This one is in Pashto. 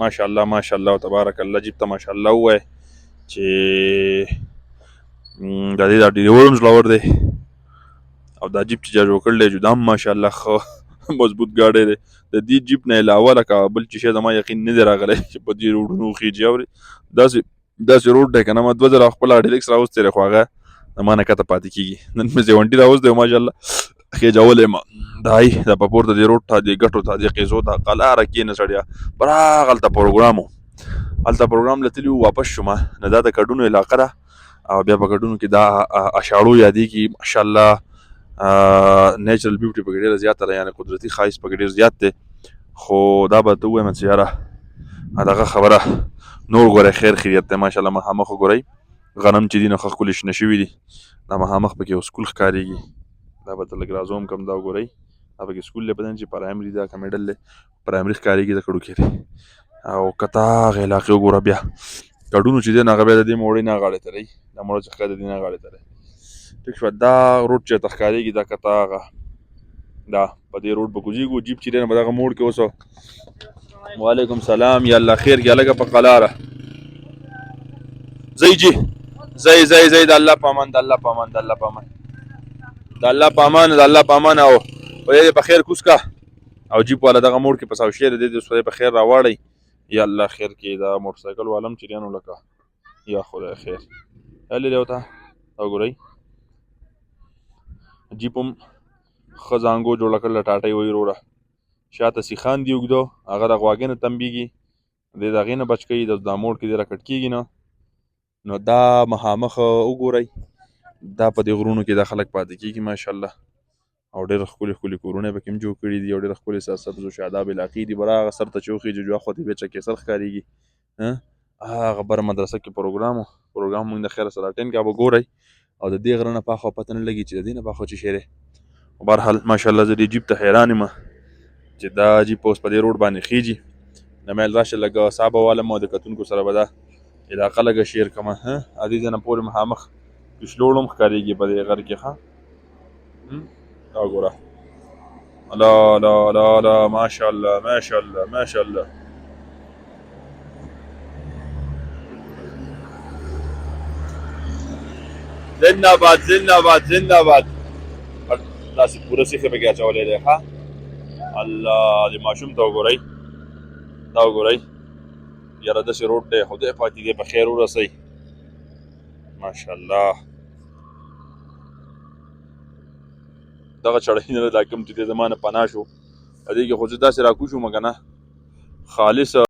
ماشاءالله ماشاءالله تبارک الله جیب ته ماشاءالله ووایه چې د دې دا ډېر زړور دی او دا جیب چې چا جوړ کړی دی دا هم ماشاءالله ښه مضبوط ګاډی دی. د دې جیب نه علاوه لکه بل چې شی زما یقین نه دی راغلی چې په دې روډونو خیجي اوري داسې روډ دی که نه ما 2000 خپل ډیلکس راوستی دی خو هغه د ما نه کته پاتې کېږي. نن مې 70 راوستی و ماشاءالله خیجولی یم دای دا په پورته دې روډ ته دې ګټو ته دې قیزو ته قلاره کښېنه سړیه براغ هلته پروګرام و هلته پروګرام له تلي وو واپس شوم نه دا د کډونو علاقه ده او بیا په کډونو کې دا اشاړو یادېږي ماشاءالله نیچرل بیوټي پکې ډېره زیاته ده یعنې قدرتي ښایست پکې ډېر زیات دی خو دا به ته ووایم چې یاره دغه خبره نور ګورئ خیر خیریت دی ماشاءالله مخامخ وګورئ غنم چې دي نو ښه ښکلي شنه شوي دي دا مخامخ پکې یو سکول ښکارېږي دا به ته لږ رازوم کم دا وګورئ دا پکې سکول دی پته نه چې پرایمري ده که میډل دی پرایمري ښکارېږي د کډو کې دی او که ته هغې علاقې وګوره بیا کډونو چې دی نو هغه بیا د دې موړۍ نه غاړې ته دی دا موړه چې ښکاري د دې نه غاړې ته دی ټیک شوه دا روډ چې ته ښکارېږي دا که ته هغه دا په دې روډ به کوزیږو جیپ چې دی نو په دغه موړ کې اوس وعلیکم سلام یا الله خیر کې هلکه په قلاره ځئ جي ځئ د الله په امان د الله په امان د الله په امان د الله په امان د الله په امان او خدای دې په خیر کوز کا او جیپ والا دغه موړ کې په ساو شیر دی خدای په خیر راواړئ یا الله خیر کې دا موټر سایکل والم چې دی نو لکه یا خدای خیر هلې دی ورته دا وګورئ جیپ هم ښه زانګو جوړه کړله ټاټۍ وایي وروره شاته سیخان دي اوږده هغه د غواګې نه تمبېږي دی د هغې نه بچ کوي دا موړ کې دی راکټ کېږي نه نو دا مخامخ وګورئ دا په دې غرونو کې دا خلک پاتې کېږي ماشاءالله او ډېر ښکلي ښکلي کورونه یې پکې هم جوړ کړي دي او ډېر ښکلي سرسبز و شاداب علاقې دي براغه سر ته چې وخېږي جو اخوا ته بیا چکېسر ښکارېږي هغه بره مدرسه کې پروګرام موږ د خیره سره اټینډ کا به ګورئ او د دې غره نه پاخوا پته نه لګي چې د دې نه پاخوا څه شی دی بهرحال ماشاءالله زه دې جیپ ته حیران یم چې دا جیپ اوس په دې روډ باندې خیجي نه میل راشه لږ صحاب والم او د کتونکو سره به دا علاقه لږه شیر کړمه دې ځای نه پورې مخامخ کشلوړ هم ښکارېږي په دې غر کې ښه دا وګوره لا لا لا لا ماشاءالله ماشاءالله ماشاءالله زنده‌باد زنده‌باد زنده‌باد داسې پوره سیخې پکې اچولی دی ښه الله دې ماشوم ته وګورئ دا وګورئ یاره داسې روډ دی خدای پاک دې په خیر ورسوي ماشاءالله دغه چړۍ نه دا کوم چې دی زما نه پناه شو په دې کې خو زه داسې راکوز شوم که نه خالص